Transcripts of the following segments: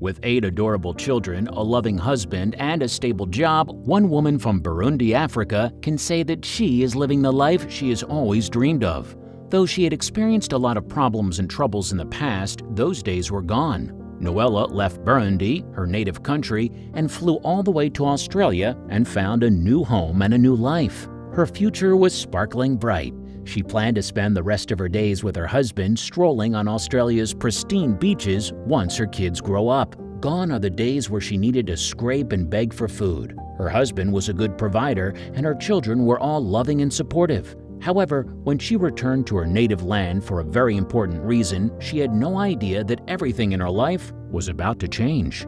With 8 adorable children, a loving husband, and a stable job, one woman from Burundi, Africa, can say that she is living the life she has always dreamed of. Though she had experienced a lot of problems and troubles in the past, those days were gone. Noella left Burundi, her native country, and flew all the way to Australia and found a new home and a new life. Her future was sparkling bright. She planned to spend the rest of her days with her husband strolling on Australia's pristine beaches once her kids grow up. Gone are the days where she needed to scrape and beg for food. Her husband was a good provider, and her children were all loving and supportive. However, when she returned to her native land for a very important reason, she had no idea that everything in her life was about to change.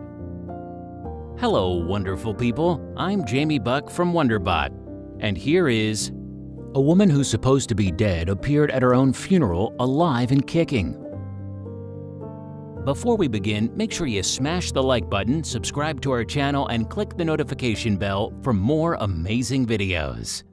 Hello, wonderful people. I'm Jamie Buck from Wonderbot. And here is... A woman who's supposed to be dead appeared at her own funeral alive and kicking. Before we begin, make sure you smash the like button, subscribe to our channel, and click the notification bell for more amazing videos.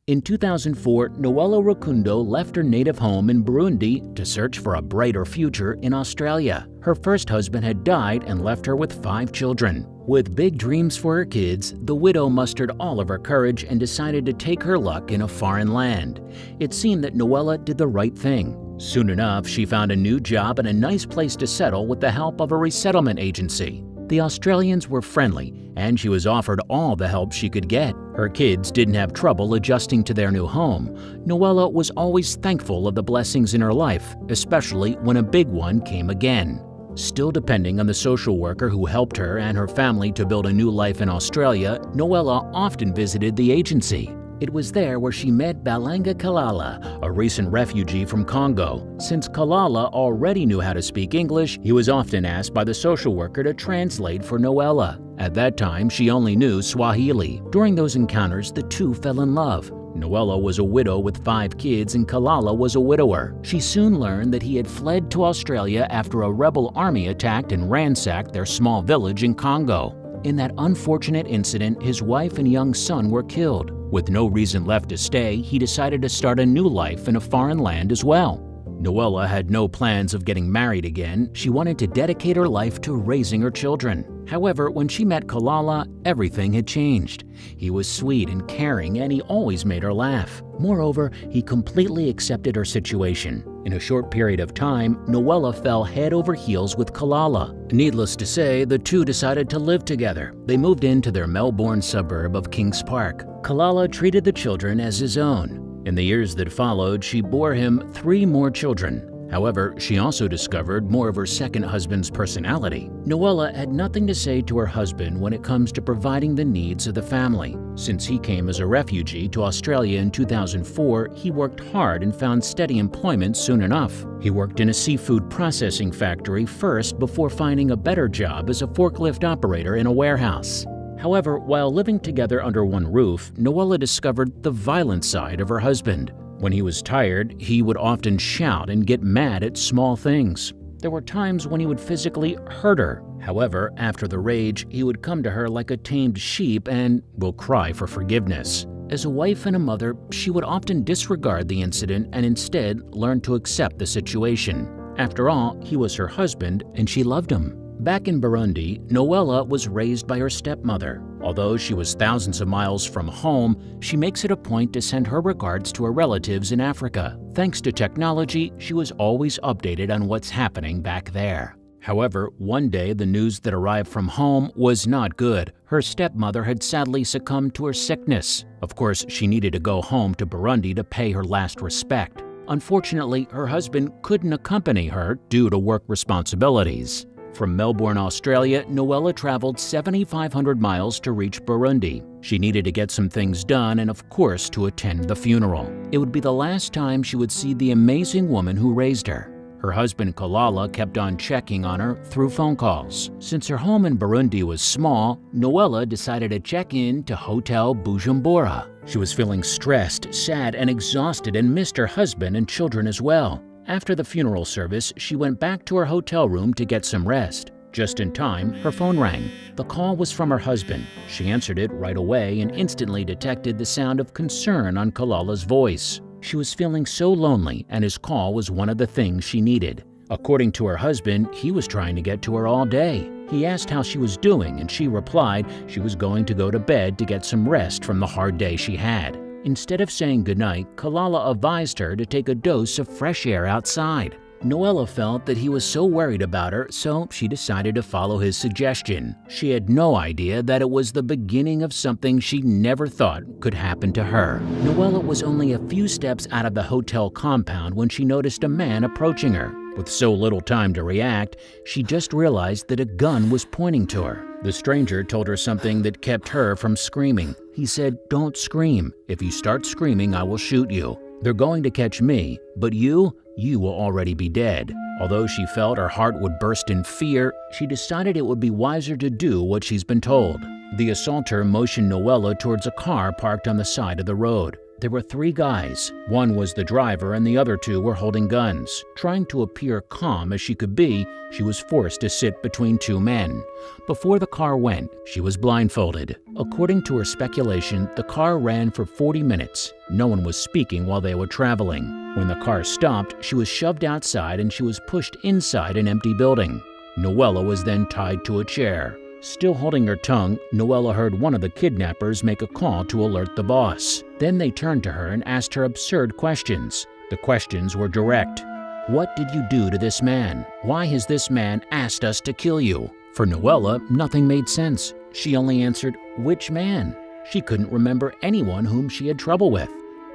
In 2004, Noella Rukundo left her native home in Burundi to search for a brighter future in Australia. Her first husband had died and left her with 5 children. With big dreams for her kids, the widow mustered all of her courage and decided to take her luck in a foreign land. It seemed that Noella did the right thing. Soon enough, she found a new job and a nice place to settle with the help of a resettlement agency. The Australians were friendly, and she was offered all the help she could get. Her kids didn't have trouble adjusting to their new home. Noella was always thankful of the blessings in her life, especially when a big one came again. Still depending on the social worker who helped her and her family to build a new life in Australia, Noella often visited the agency. It was there where she met Balanga Kalala, a recent refugee from Congo. Since Kalala already knew how to speak English, he was often asked by the social worker to translate for Noella. At that time, she only knew Swahili. During those encounters, the two fell in love. Noella was a widow with 5 kids and Kalala was a widower. She soon learned that he had fled to Australia after a rebel army attacked and ransacked their small village in Congo. In that unfortunate incident, his wife and young son were killed. With no reason left to stay, he decided to start a new life in a foreign land as well. Noella had no plans of getting married again. She wanted to dedicate her life to raising her children. However, when she met Kalala, everything had changed. He was sweet and caring, and he always made her laugh. Moreover, he completely accepted her situation. In a short period of time, Noella fell head over heels with Kalala. Needless to say, the two decided to live together. They moved into their Melbourne suburb of Kings Park. Kalala treated the children as his own. In the years that followed, she bore him 3 more children. However, she also discovered more of her second husband's personality. Noella had nothing to say to her husband when it comes to providing the needs of the family. Since he came as a refugee to Australia in 2004, he worked hard and found steady employment soon enough. He worked in a seafood processing factory first before finding a better job as a forklift operator in a warehouse. However, while living together under one roof, Noella discovered the violent side of her husband. When he was tired, he would often shout and get mad at small things. There were times when he would physically hurt her. However, after the rage, he would come to her like a tamed sheep and will cry for forgiveness. As a wife and a mother, she would often disregard the incident and instead learn to accept the situation. After all, he was her husband and she loved him. Back in Burundi, Noella was raised by her stepmother. Although she was thousands of miles from home, she makes it a point to send her regards to her relatives in Africa. Thanks to technology, she was always updated on what's happening back there. However, one day the news that arrived from home was not good. Her stepmother had sadly succumbed to her sickness. Of course, she needed to go home to Burundi to pay her last respect. Unfortunately, her husband couldn't accompany her due to work responsibilities. From Melbourne, Australia, Noella traveled 7,500 miles to reach Burundi. She needed to get some things done and, of course, to attend the funeral. It would be the last time she would see the amazing woman who raised her. Her husband Kalala kept on checking on her through phone calls. Since her home in Burundi was small, Noella decided to check in to Hotel Bujumbura. She was feeling stressed, sad, and exhausted and missed her husband and children as well. After the funeral service, she went back to her hotel room to get some rest. Just in time, her phone rang. The call was from her husband. She answered it right away and instantly detected the sound of concern on Kalala's voice. She was feeling so lonely, and his call was one of the things she needed. According to her husband, he was trying to get to her all day. He asked how she was doing, and she replied she was going to go to bed to get some rest from the hard day she had. Instead of saying goodnight, Kalala advised her to take a dose of fresh air outside. Noella felt that he was so worried about her, so she decided to follow his suggestion. She had no idea that it was the beginning of something she never thought could happen to her. Noella was only a few steps out of the hotel compound when she noticed a man approaching her. With so little time to react, she just realized that a gun was pointing to her. The stranger told her something that kept her from screaming. He said, "Don't scream. If you start screaming, I will shoot you. They're going to catch me, but you will already be dead." Although she felt her heart would burst in fear, she decided it would be wiser to do what she's been told. The assaulter motioned Noella towards a car parked on the side of the road. There were 3 guys. One was the driver and the other 2 were holding guns. Trying to appear calm as she could be, she was forced to sit between 2 men. Before the car went, she was blindfolded. According to her speculation, the car ran for 40 minutes. No one was speaking while they were traveling. When the car stopped, she was shoved outside and she was pushed inside an empty building. Noella was then tied to a chair. Still holding her tongue, Noella heard one of the kidnappers make a call to alert the boss. Then they turned to her and asked her absurd questions. The questions were direct. What did you do to this man? Why has this man asked us to kill you? For Noella, nothing made sense. She only answered, "Which man?" She couldn't remember anyone whom she had trouble with.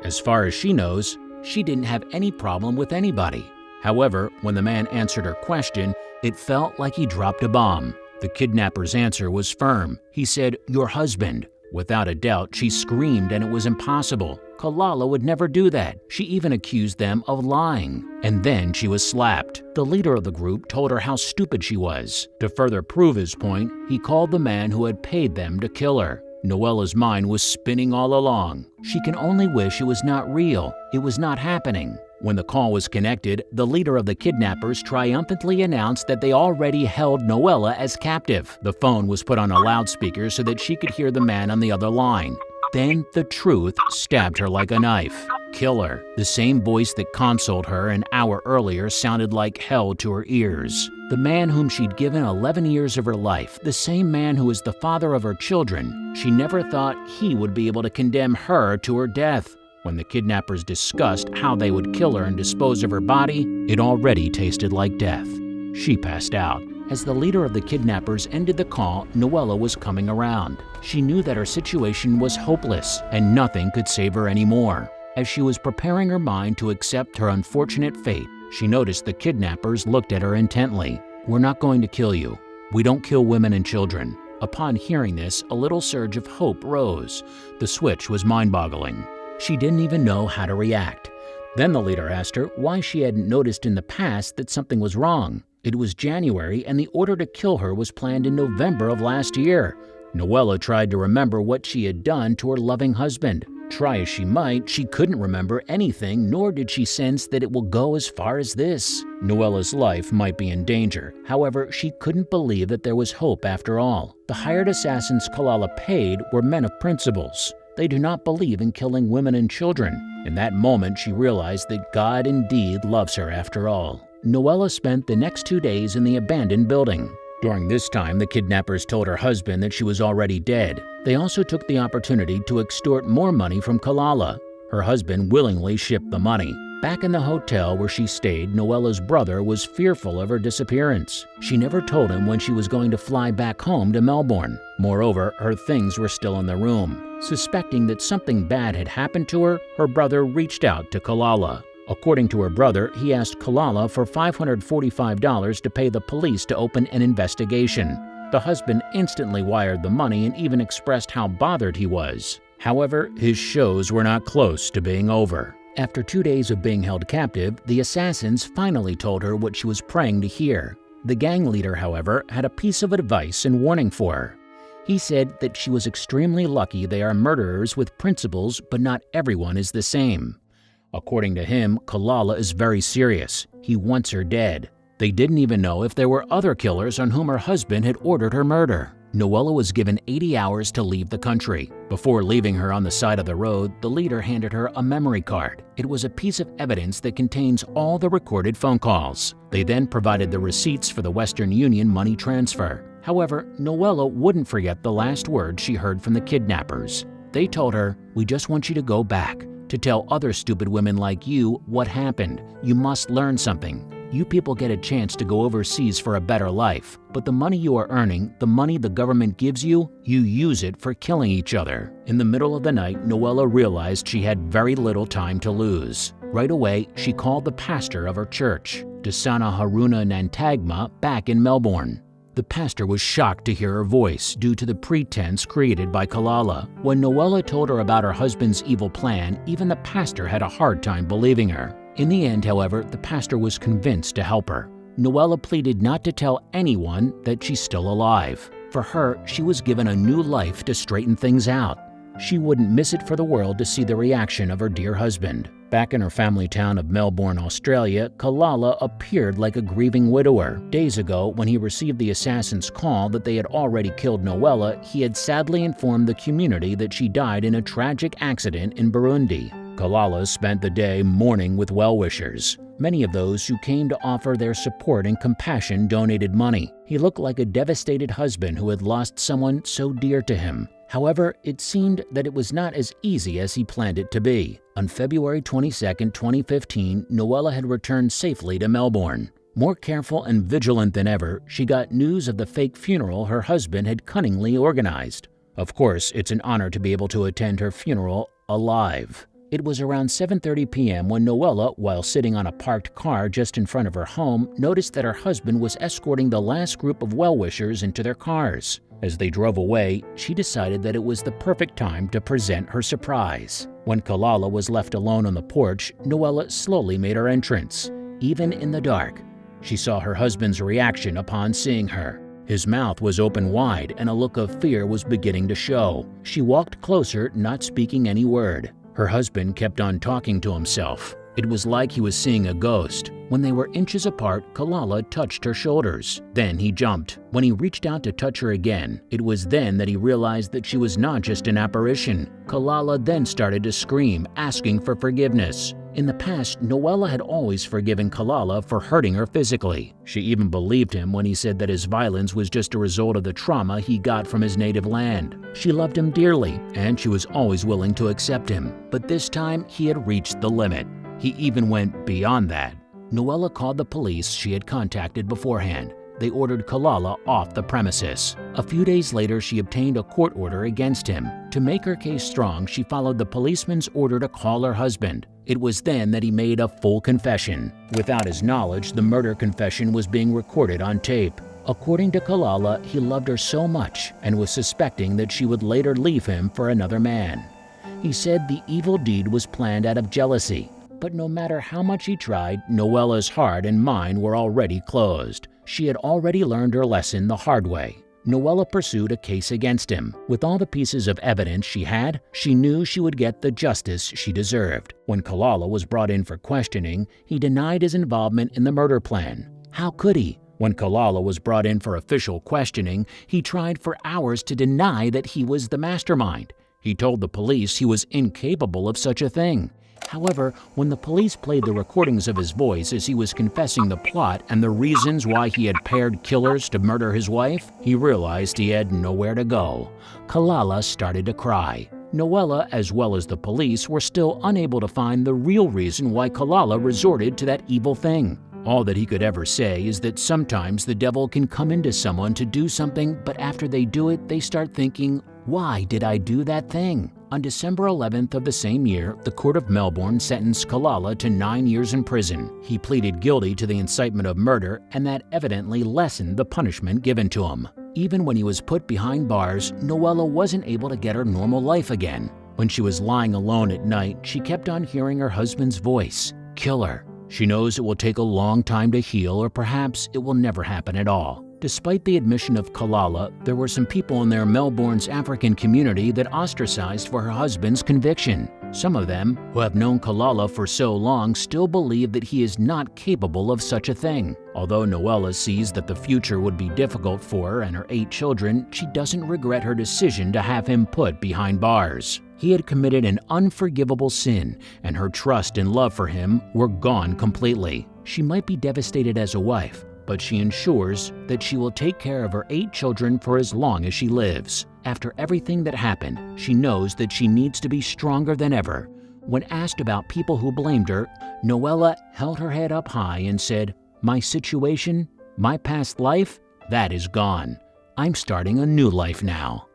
As far as she knows, she didn't have any problem with anybody. However, when the man answered her question, it felt like he dropped a bomb. The kidnapper's answer was firm. He said, "Your husband." Without a doubt, she screamed and it was impossible. Kalala would never do that. She even accused them of lying. And then she was slapped. The leader of the group told her how stupid she was. To further prove his point, he called the man who had paid them to kill her. Noella's mind was spinning all along. She can only wish it was not real. It was not happening. When the call was connected, the leader of the kidnappers triumphantly announced that they already held Noella as captive. The phone was put on a loudspeaker so that she could hear the man on the other line. Then the truth stabbed her like a knife. Killer. The same voice that consoled her an hour earlier sounded like hell to her ears. The man whom she'd given 11 years of her life, the same man who was the father of her children, she never thought he would be able to condemn her to her death. When the kidnappers discussed how they would kill her and dispose of her body, it already tasted like death. She passed out. As the leader of the kidnappers ended the call, Noella was coming around. She knew that her situation was hopeless and nothing could save her anymore. As she was preparing her mind to accept her unfortunate fate, she noticed the kidnappers looked at her intently. "We're not going to kill you. We don't kill women and children." Upon hearing this, a little surge of hope rose. The switch was mind-boggling. She didn't even know how to react. Then the leader asked her why she hadn't noticed in the past that something was wrong. It was January and the order to kill her was planned in November of last year. Noella tried to remember what she had done to her loving husband. Try as she might, she couldn't remember anything, nor did she sense that it will go as far as this. Noella's life might be in danger. However, she couldn't believe that there was hope after all. The hired assassins Kalala paid were men of principles. They do not believe in killing women and children. In that moment, she realized that God indeed loves her after all. Noella spent the next 2 days in the abandoned building. During this time, the kidnappers told her husband that she was already dead. They also took the opportunity to extort more money from Kalala. Her husband willingly shipped the money. Back in the hotel where she stayed, Noella's brother was fearful of her disappearance. She never told him when she was going to fly back home to Melbourne. Moreover, her things were still in the room. Suspecting that something bad had happened to her, her brother reached out to Kalala. According to her brother, he asked Kalala for $545 to pay the police to open an investigation. The husband instantly wired the money and even expressed how bothered he was. However, his shows were not close to being over. After 2 days of being held captive, the assassins finally told her what she was praying to hear. The gang leader, however, had a piece of advice and warning for her. He said that she was extremely lucky they are murderers with principles, but not everyone is the same. According to him, Kalala is very serious. He wants her dead. They didn't even know if there were other killers on whom her husband had ordered her murder. Noella was given 80 hours to leave the country. Before leaving her on the side of the road, the leader handed her a memory card. It was a piece of evidence that contains all the recorded phone calls. They then provided the receipts for the Western Union money transfer. However, Noella wouldn't forget the last words she heard from the kidnappers. They told her, "We just want you to go back, to tell other stupid women like you what happened. You must learn something. You people get a chance to go overseas for a better life, but the money you are earning, the money the government gives you, you use it for killing each other." In the middle of the night, Noella realized she had very little time to lose. Right away, she called the pastor of her church, Dasana Haruna Nantagma, back in Melbourne. The pastor was shocked to hear her voice due to the pretense created by Kalala. When Noella told her about her husband's evil plan, even the pastor had a hard time believing her. In the end, however, the pastor was convinced to help her. Noella pleaded not to tell anyone that she's still alive. For her, she was given a new life to straighten things out. She wouldn't miss it for the world to see the reaction of her dear husband. Back in her family town of Melbourne, Australia, Kalala appeared like a grieving widower. Days ago, when he received the assassin's call that they had already killed Noella, he had sadly informed the community that she died in a tragic accident in Burundi. Kalala spent the day mourning with well-wishers. Many of those who came to offer their support and compassion donated money. He looked like a devastated husband who had lost someone so dear to him. However, it seemed that it was not as easy as he planned it to be. On February 22, 2015, Noella had returned safely to Melbourne. More careful and vigilant than ever, she got news of the fake funeral her husband had cunningly organized. Of course, it's an honor to be able to attend her funeral alive. It was around 7:30 p.m. when Noella, while sitting on a parked car just in front of her home, noticed that her husband was escorting the last group of well-wishers into their cars. As they drove away, she decided that it was the perfect time to present her surprise. When Kalala was left alone on the porch, Noella slowly made her entrance. Even in the dark, she saw her husband's reaction upon seeing her. His mouth was open wide and a look of fear was beginning to show. She walked closer, not speaking any word. Her husband kept on talking to himself. It was like he was seeing a ghost. When they were inches apart, Kalala touched her shoulders. Then he jumped. When he reached out to touch her again, it was then that he realized that she was not just an apparition. Kalala then started to scream, asking for forgiveness. In the past, Noella had always forgiven Kalala for hurting her physically. She even believed him when he said that his violence was just a result of the trauma he got from his native land. She loved him dearly, and she was always willing to accept him. But this time, he had reached the limit. He even went beyond that. Noella called the police she had contacted beforehand. They ordered Kalala off the premises. A few days later, she obtained a court order against him. To make her case strong, she followed the policeman's order to call her husband. It was then that he made a full confession. Without his knowledge, the murder confession was being recorded on tape. According to Kalala, he loved her so much and was suspecting that she would later leave him for another man. He said the evil deed was planned out of jealousy. But no matter how much he tried, Noella's heart and mind were already closed. She had already learned her lesson the hard way. Noella pursued a case against him. With all the pieces of evidence she had, she knew she would get the justice she deserved. When Kalala was brought in for questioning, he denied his involvement in the murder plan. How could he? When Kalala was brought in for official questioning, he tried for hours to deny that he was the mastermind. He told the police he was incapable of such a thing. However, when the police played the recordings of his voice as he was confessing the plot and the reasons why he had paired killers to murder his wife, he realized he had nowhere to go. Kalala started to cry. Noella, as well as the police, were still unable to find the real reason why Kalala resorted to that evil thing. All that he could ever say is that sometimes the devil can come into someone to do something, but after they do it, they start thinking, "Why did I do that thing?" On December 11th of the same year, the Court of Melbourne sentenced Kalala to 9 years in prison. He pleaded guilty to the incitement of murder, and that evidently lessened the punishment given to him. Even when he was put behind bars, Noella wasn't able to get her normal life again. When she was lying alone at night, she kept on hearing her husband's voice, "Kill her." She knows it will take a long time to heal, or perhaps it will never happen at all. Despite the admission of Kalala, there were some people in their Melbourne's African community that ostracized for her husband's conviction. Some of them, who have known Kalala for so long, still believe that he is not capable of such a thing. Although Noella sees that the future would be difficult for her and her 8 children, she doesn't regret her decision to have him put behind bars. He had committed an unforgivable sin, and her trust and love for him were gone completely. She might be devastated as a wife, but she ensures that she will take care of her 8 children for as long as she lives. After everything that happened, she knows that she needs to be stronger than ever. When asked about people who blamed her, Noella held her head up high and said, "My situation, my past life, that is gone. I'm starting a new life now."